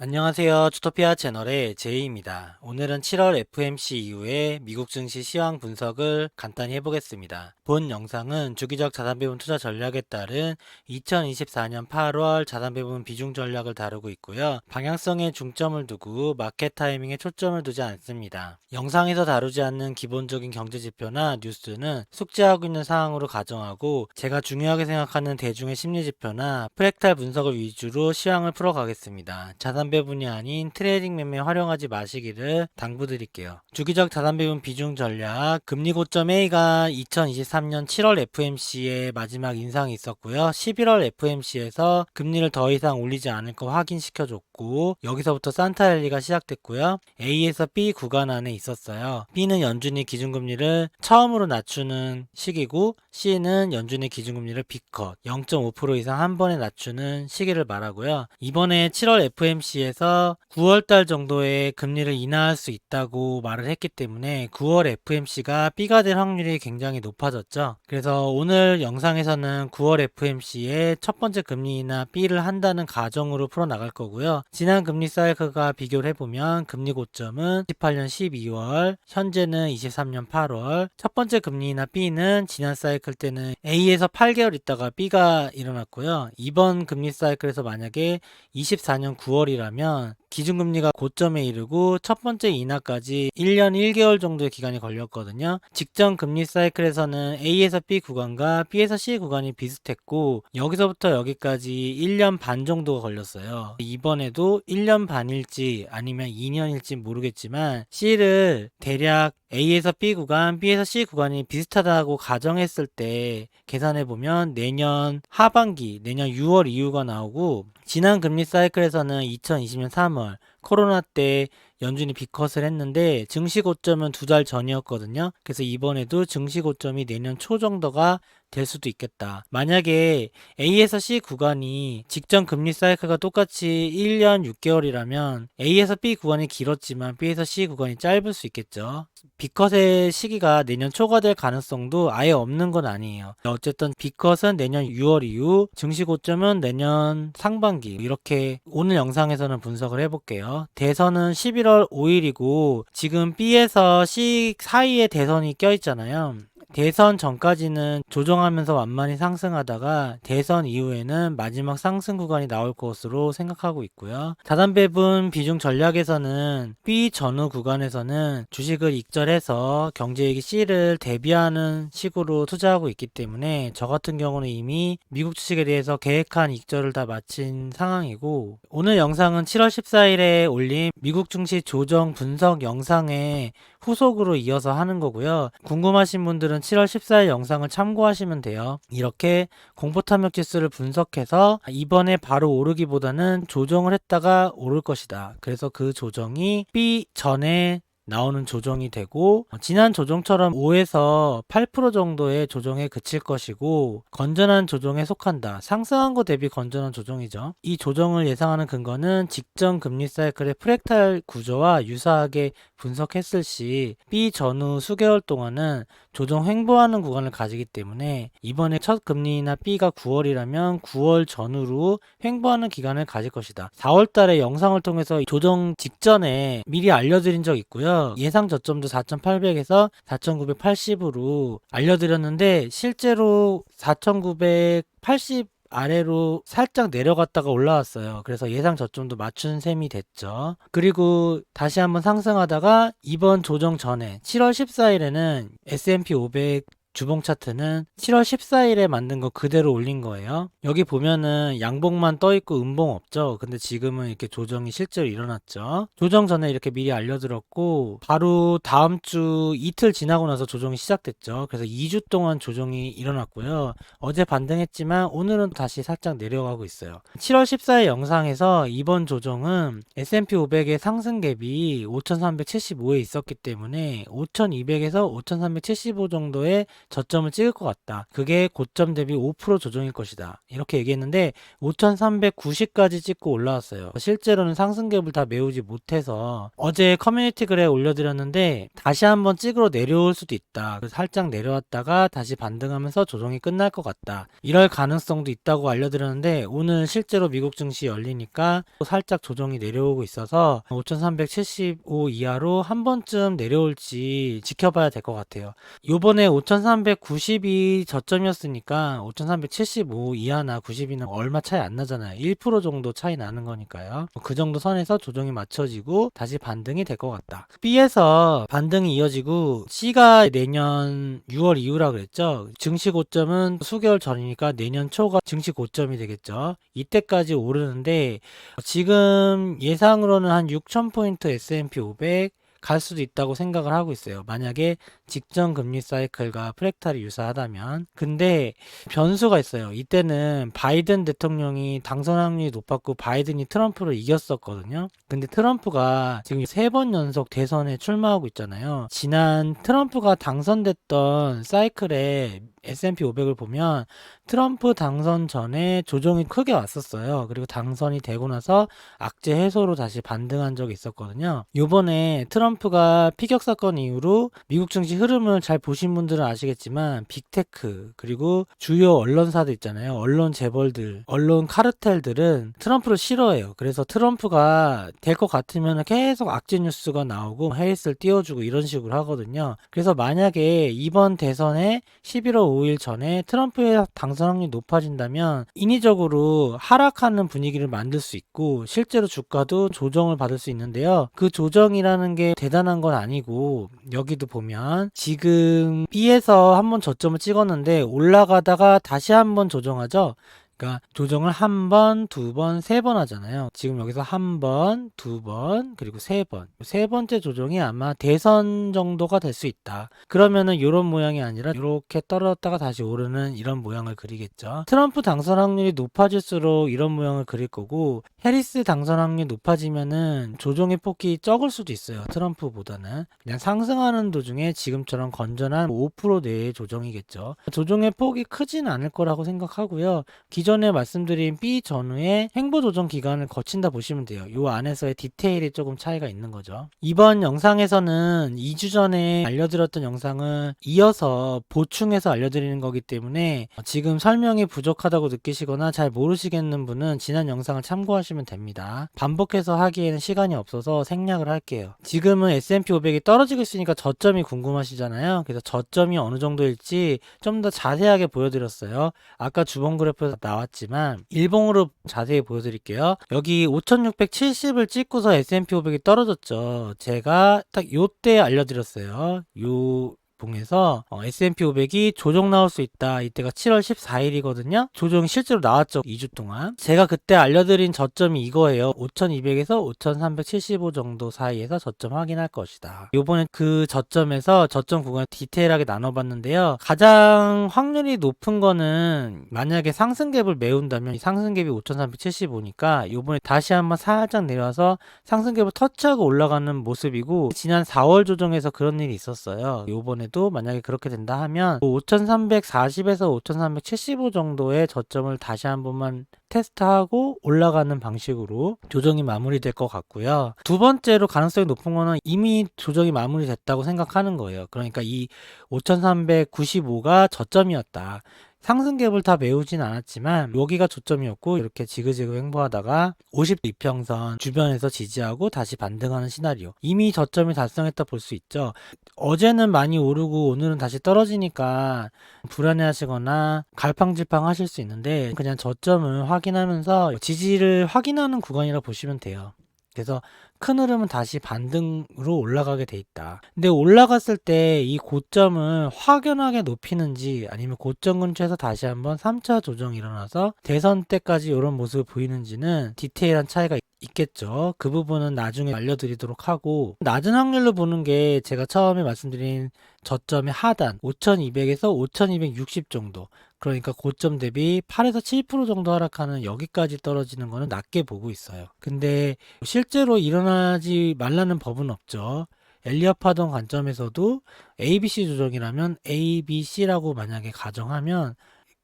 안녕하세요. 주토피아 채널의 제이입니다. 오늘은 7월 FMC 이후에 미국 증시 시황 분석을 간단히 해보겠습니다. 본 영상은 주기적 자산배분 투자 전략에 따른 2024년 8월 자산배분 비중 전략을 다루고 있고요. 방향성에 중점을 두고 마켓 타이밍에 초점을 두지 않습니다. 영상에서 다루지 않는 기본적인 경제지표나 뉴스는 숙지하고 있는 사항으로 가정하고 제가 중요하게 생각하는 대중의 심리지표나 프랙탈 분석을 위주로 시황을 풀어가겠습니다. 자산배분이 아닌 트레이딩 매매에 활용하지 마시기를 당부드릴게요. 주기적 자산배분 비중 전략 금리 고점 A가 2023년 7월 FMC에 마지막 인상이 있었고요. 11월 FMC에서 금리를 더 이상 올리지 않을 거 확인시켜줬고 여기서부터 산타랠리가 시작됐고요. A에서 B 구간 안에 있었어요. B는 연준이 기준금리를 처음으로 낮추는 시기고 C는 연준의 기준금리를 B컷 0.5% 이상 한 번에 낮추는 시기를 말하고요. 이번에 7월 FMC에서 9월달 정도에 금리를 인하할 수 있다고 말을 했기 때문에 9월 FMC가 B가 될 확률이 굉장히 높아졌죠. 그래서 오늘 영상에서는 9월 FMC의 첫 번째 금리 인하 B를 한다는 가정으로 풀어나갈 거고요. 지난 금리 사이클과 비교를 해보면 금리 고점은 18년 12월, 현재는 23년 8월. 첫 번째 금리 인하 B는 지난 사이클 때는 A에서 8개월 있다가 B가 일어났고요. 이번 금리 사이클에서 만약에 24년 9월이라면 기준금리가 고점에 이르고 첫 번째 인하까지 1년 1개월 정도의 기간이 걸렸거든요. 직전 금리 사이클에서는 A에서 B 구간과 B에서 C 구간이 비슷했고 여기서부터 여기까지 1년 반 정도가 걸렸어요. 이번에도 1년 반일지 아니면 2년일지 모르겠지만 C를 대략 A에서 B 구간, B에서 C 구간이 비슷하다고 가정했을 때 계산해보면 내년 하반기, 내년 6월 이후가 나오고 지난 금리 사이클에서는 2020년 3월 코로나 때 연준이 B컷을 했는데 증시 고점은 2달 전이었거든요. 그래서 이번에도 증시 고점이 내년 초 정도가 될 수도 있겠다. 만약에 A에서 C 구간이 직전 금리 사이클과 똑같이 1년 6개월이라면 A에서 B 구간이 길었지만 B에서 C 구간이 짧을 수 있겠죠. B컷의 시기가 내년 초가 될 가능성도 아예 없는 건 아니에요. 어쨌든 B컷은 내년 6월 이후, 증시 고점은 내년 상반기 이렇게 오늘 영상에서는 분석을 해볼게요. 대선은 11월 5일이고 지금 B에서 C 사이에 대선이 껴있잖아요. 대선 전까지는 조정하면서 완만히 상승하다가 대선 이후에는 마지막 상승 구간이 나올 것으로 생각하고 있고요. 자산배분 비중 전략에서는 B 전후 구간에서는 주식을 익절해서 경제이익 C를 대비하는 식으로 투자하고 있기 때문에 저 같은 경우는 이미 미국 주식에 대해서 계획한 익절을 다 마친 상황이고 오늘 영상은 7월 14일에 올린 미국 증시 조정 분석 영상에 후속으로 이어서 하는 거고요. 궁금하신 분들은 7월 14일 영상을 참고하시면 돼요. 이렇게 공포탐욕 지수를 분석해서 이번에 바로 오르기보다는 조정을 했다가 오를 것이다. 그래서 그 조정이 B 전에 나오는 조정이 되고 지난 조정처럼 5에서 8% 정도의 조정에 그칠 것이고 건전한 조정에 속한다. 상승한 거 대비 건전한 조정이죠. 이 조정을 예상하는 근거는 직전 금리 사이클의 프랙탈 구조와 유사하게 분석했을 시 B 전후 수개월 동안은 조정 횡보하는 구간을 가지기 때문에 이번에 첫 금리나 B가 9월이라면 9월 전후로 횡보하는 기간을 가질 것이다. 4월 달에 영상을 통해서 조정 직전에 미리 알려드린 적 있고요. 예상 저점도 4,800에서 4,980으로 알려드렸는데 실제로 4,980 아래로 살짝 내려갔다가 올라왔어요. 그래서 예상 저점도 맞춘 셈이 됐죠. 그리고 다시 한번 상승하다가 이번 조정 전에 7월 14일에는 S&P 500 주봉 차트는 7월 14일에 만든 거 그대로 올린 거예요. 여기 보면은 양봉만 떠 있고 음봉 없죠. 근데 지금은 이렇게 조정이 실제로 일어났죠. 조정 전에 이렇게 미리 알려드렸고 바로 다음 주 이틀 지나고 나서 조정이 시작됐죠. 그래서 2주 동안 조정이 일어났고요. 어제 반등했지만 오늘은 다시 살짝 내려가고 있어요. 7월 14일 영상에서 이번 조정은 S&P 500의 상승 갭이 5,375에 있었기 때문에 5,200에서 5,375 정도의 저점을 찍을 것 같다. 그게 고점 대비 5% 조정일 것이다. 이렇게 얘기했는데 5390까지 찍고 올라왔어요. 실제로는 상승 갭을 다 메우지 못해서 어제 커뮤니티 글에 올려드렸는데 다시 한번 찍으러 내려올 수도 있다. 그래서 살짝 내려왔다가 다시 반등하면서 조정이 끝날 것 같다. 이럴 가능성도 있다고 알려드렸는데 오늘 실제로 미국 증시 열리니까 또 살짝 조정이 내려오고 있어서 5375 이하로 한 번쯤 내려올지 지켜봐야 될 것 같아요. 요번에 5390이 저점이었으니까 5375 이하나 90이나 얼마 차이 안 나잖아요. 1% 정도 차이 나는 거니까요. 그 정도 선에서 조정이 맞춰지고 다시 반등이 될 것 같다. B에서 반등이 이어지고 C가 내년 6월 이후라 그랬죠. 증시 고점은 수개월 전이니까 내년 초가 증시 고점이 되겠죠. 이때까지 오르는데 지금 예상으로는 한 6000포인트 S&P 500 갈 수도 있다고 생각을 하고 있어요. 만약에 직전 금리 사이클과 프랙탈이 유사하다면. 근데 변수가 있어요. 이때는 바이든 대통령이 당선 확률이 높았고 바이든이 트럼프를 이겼었거든요. 근데 트럼프가 지금 3번 연속 대선에 출마하고 있잖아요. 지난 트럼프가 당선됐던 사이클에 S&P 500을 보면 트럼프 당선 전에 조정이 크게 왔었어요. 그리고 당선이 되고 나서 악재 해소로 다시 반등한 적이 있었거든요. 요번에 트럼프가 피격 사건 이후로 미국 증시 흐름을 잘 보신 분들은 아시겠지만 빅테크 그리고 주요 언론사들 있잖아요. 언론 재벌들, 언론 카르텔들은 트럼프를 싫어해요. 그래서 트럼프가 될 것 같으면 계속 악재 뉴스가 나오고 해리스를 띄워주고 이런 식으로 하거든요. 그래서 만약에 이번 대선에 11월 5일 전에 트럼프의 당선 확률이 높아진다면 인위적으로 하락하는 분위기를 만들 수 있고 실제로 주가도 조정을 받을 수 있는데요. 그 조정이라는 게 대단한 건 아니고 여기도 보면 지금 B에서 한번 저점을 찍었는데 올라가다가 다시 한번 조정하죠. 그러니까 조정을 한 번, 두 번, 세 번 하잖아요. 지금 여기서 한 번, 두 번, 그리고 세 번. 세 번째 조정이 아마 대선 정도가 될 수 있다. 그러면은 이런 모양이 아니라 이렇게 떨어졌다가 다시 오르는 이런 모양을 그리겠죠. 트럼프 당선 확률이 높아질수록 이런 모양을 그릴 거고 해리스 당선 확률이 높아지면은 조정의 폭이 적을 수도 있어요. 트럼프보다는. 그냥 상승하는 도중에 지금처럼 건전한 5% 내의 조정이겠죠. 조정의 폭이 크진 않을 거라고 생각하고요. 기존에 말씀드린 B 전후의 행보 조정 기간을 거친다 보시면 돼요. 요 안에서의 디테일이 조금 차이가 있는 거죠. 이번 영상에서는 2주 전에 알려드렸던 영상을 이어서 보충해서 알려드리는 거기 때문에 지금 설명이 부족하다고 느끼시거나 잘 모르시겠는 분은 지난 영상을 참고하시면 됩니다. 반복해서 하기에는 시간이 없어서 생략을 할게요. 지금은 S&P 500이 떨어지고 있으니까 저점이 궁금하시잖아요. 그래서 저점이 어느 정도일지 좀 더 자세하게 보여드렸어요. 아까 주봉 그래프에서 나왔지만 일봉으로 자세히 보여드릴게요. 여기 5670을 찍고서 S&P 500이 떨어졌죠. 제가 딱 요때 알려드렸어요. 요 봉에서 S&P 500이 조정 나올 수 있다. 이때가 7월 14일이거든요. 조정이 실제로 나왔죠. 2주 동안. 제가 그때 알려드린 저점이 이거예요. 5200에서 5375 정도 사이에서 저점 확인할 것이다. 요번에 그 저점에서 저점 구간을 디테일하게 나눠봤는데요. 가장 확률이 높은 거는 만약에 상승 갭을 메운다면 상승 갭이 5375니까 요번에 다시 한번 살짝 내려와서 상승 갭을 터치하고 올라가는 모습이고 지난 4월 조정에서 그런 일이 있었어요. 요번에 도 만약에 그렇게 된다 하면 5340에서 5375 정도의 저점을 다시 한 번만 테스트하고 올라가는 방식으로 조정이 마무리될 것 같고요. 두 번째로 가능성이 높은 거는 이미 조정이 마무리됐다고 생각하는 거예요. 그러니까 이 5395가 저점이었다. 상승 갭을 다 메우진 않았지만 여기가 조점이었고 이렇게 지그재그 횡보하다가 50이평선 주변에서 지지하고 다시 반등하는 시나리오. 이미 저점이 달성했다 볼 수 있죠. 어제는 많이 오르고 오늘은 다시 떨어지니까 불안해하시거나 갈팡질팡 하실 수 있는데 그냥 저점을 확인하면서 지지를 확인하는 구간이라 보시면 돼요. 그래서 큰 흐름은 다시 반등으로 올라가게 돼 있다. 근데 올라갔을 때 이 고점을 확연하게 높이는지 아니면 고점 근처에서 다시 한번 3차 조정이 일어나서 대선 때까지 이런 모습을 보이는지는 디테일한 차이가 있겠죠. 그 부분은 나중에 알려드리도록 하고 낮은 확률로 보는 게 제가 처음에 말씀드린 저점의 하단 5200에서 5260 정도 그러니까 고점 대비 8에서 7% 정도 하락하는 여기까지 떨어지는 거는 낮게 보고 있어요. 근데 실제로 일어나지 말라는 법은 없죠. 엘리엇 파동 관점에서도 ABC 조정이라면 ABC라고 만약에 가정하면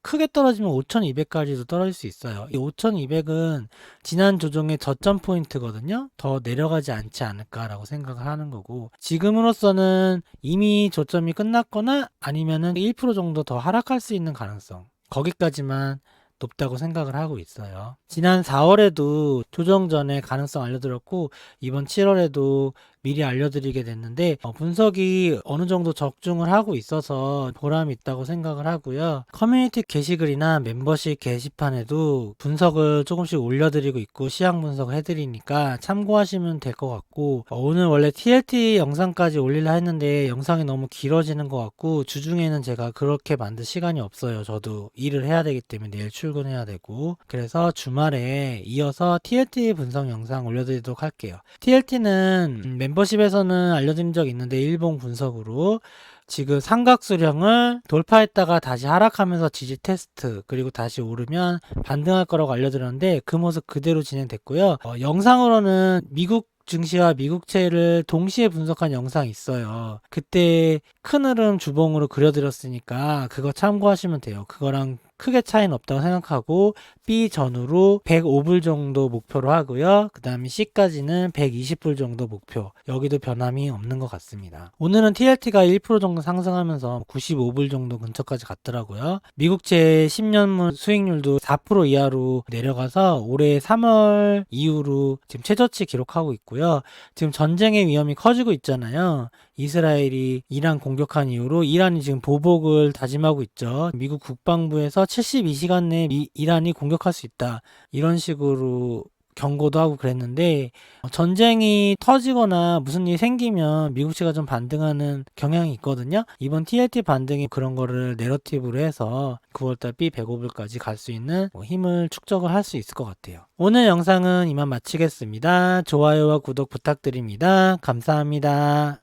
크게 떨어지면 5200까지도 떨어질 수 있어요. 이 5200은 지난 조정의 저점 포인트거든요. 더 내려가지 않지 않을까라고 생각을 하는 거고, 지금으로서는 이미 조점이 끝났거나 아니면은 1% 정도 더 하락할 수 있는 가능성, 거기까지만 높다고 생각을 하고 있어요. 지난 4월에도 조정 전에 가능성 알려드렸고, 이번 7월에도 미리 알려드리게 됐는데, 분석이 어느 정도 적중을 하고 있어서 보람이 있다고 생각을 하고요. 커뮤니티 게시글이나 멤버십 게시판에도 분석을 조금씩 올려드리고 있고 시황 분석을 해드리니까 참고하시면 될 것 같고, 오늘 원래 TLT 영상까지 올리려 했는데 영상이 너무 길어지는 것 같고, 주중에는 제가 그렇게 만들 시간이 없어요. 저도 일을 해야 되기 때문에 내일 출근해야 되고, 그래서 주말에 이어서 TLT 분석 영상 올려드리도록 할게요. TLT는 멤버십에서는 알려드린 적 있는데, 일봉 분석으로 지금 삼각수령을 돌파했다가 다시 하락하면서 지지 테스트, 그리고 다시 오르면 반등할 거라고 알려드렸는데 그 모습 그대로 진행됐고요. 영상으로는 미국 증시와 미국채를 동시에 분석한 영상이 있어요. 그때 큰 흐름 주봉으로 그려드렸으니까 그거 참고하시면 돼요. 그거랑 크게 차이는 없다고 생각하고 B 전후로 105불 정도 목표로 하고요. 그 다음에 C까지는 120불 정도 목표. 여기도 변함이 없는 것 같습니다. 오늘은 TLT가 1% 정도 상승하면서 95불 정도 근처까지 갔더라고요. 미국채 10년물 수익률도 4% 이하로 내려가서 올해 3월 이후로 지금 최저치 기록하고 있고요. 지금 전쟁의 위험이 커지고 있잖아요. 이스라엘이 이란 공격한 이후로 이란이 지금 보복을 다짐하고 있죠. 미국 국방부에서 72시간 내에 이란이 공격할 수 있다, 이런 식으로 경고도 하고 그랬는데, 전쟁이 터지거나 무슨 일이 생기면 미국채가 좀 반등하는 경향이 있거든요. 이번 TLT 반등이 그런 거를 내러티브로 해서 9월달 B105불까지 갈 수 있는 힘을 축적을 할 수 있을 것 같아요. 오늘 영상은 이만 마치겠습니다. 좋아요와 구독 부탁드립니다. 감사합니다.